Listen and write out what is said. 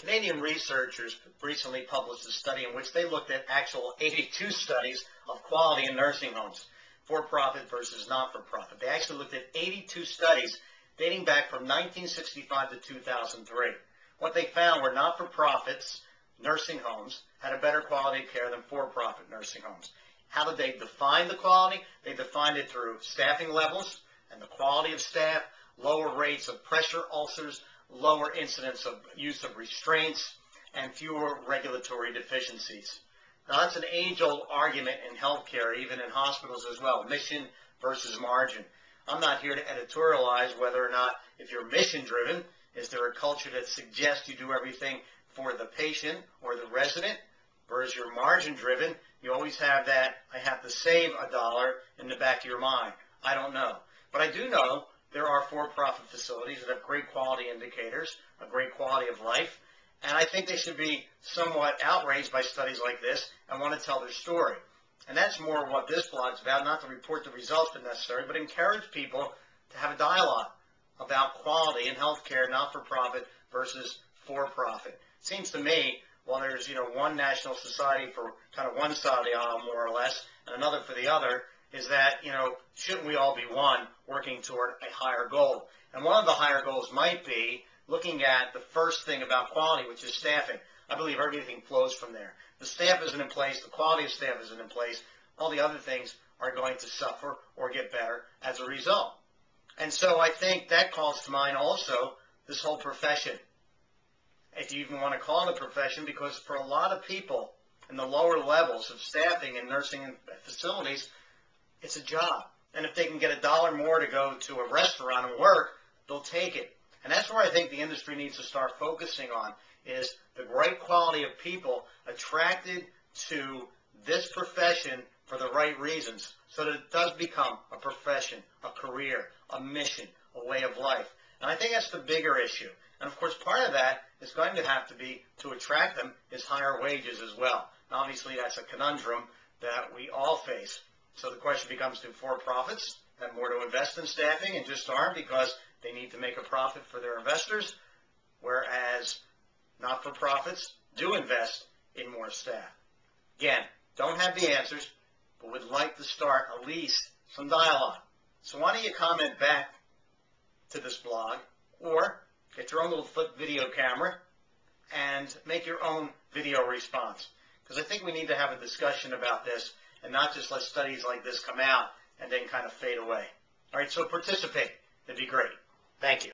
Canadian researchers recently published a study in which they looked at actual 82 studies of quality in nursing homes, for-profit versus not-for-profit. They actually looked at 82 studies dating back from 1965 to 2003. What they found were not-for-profits, nursing homes, had a better quality of care than for-profit nursing homes. How did they define the quality? They defined it through staffing levels and the quality of staff, lower rates of pressure ulcers, lower incidence of use of restraints, and fewer regulatory deficiencies. Now, that's an age-old argument in healthcare, even in hospitals as well, mission versus margin. I'm not here to editorialize whether or not, if you're mission-driven, is there a culture that suggests you do everything for the patient or the resident, whereas you're margin-driven, you always have that, I have to save $1 in the back of your mind. I don't know. But I do know there are for-profit facilities that have great quality indicators, a great quality of life, and I think they should be somewhat outraged by studies like this and want to tell their story. And that's more what this blog's about, not to report the results if necessary, but encourage people to have a dialogue about quality in healthcare, not-for-profit versus for-profit. It seems to me, while there's, one national society for kind of one side of the aisle, more or less, and another for the other, is that, shouldn't we all be one working toward a higher goal? And one of the higher goals might be looking at the first thing about quality, which is staffing. I believe everything flows from there. The staff isn't in place, the quality of staff isn't in place, all the other things are going to suffer or get better as a result. And so I think that calls to mind also this whole profession, if you even want to call it a profession, because for a lot of people in the lower levels of staffing and nursing facilities, it's a job. And if they can get $1 more to go to a restaurant and work, they'll take it. And that's where I think the industry needs to start focusing on, is the great quality of people attracted to this profession for the right reasons, so that it does become a profession, a career, a mission, a way of life. And I think that's the bigger issue. And of course, part of that is going to have to be, to attract them, is higher wages as well. And obviously, that's a conundrum that we all face. So the question becomes, do for-profits have more to invest in staffing and just aren't because they need to make a profit for their investors, whereas not-for-profits do invest in more staff? Again, don't have the answers, but would like to start at least some dialogue. So why don't you comment back to this blog, or get your own little video camera and make your own video response. Because I think we need to have a discussion about this and not just let studies like this come out and then kind of fade away. All right, so participate. That'd be great. Thank you.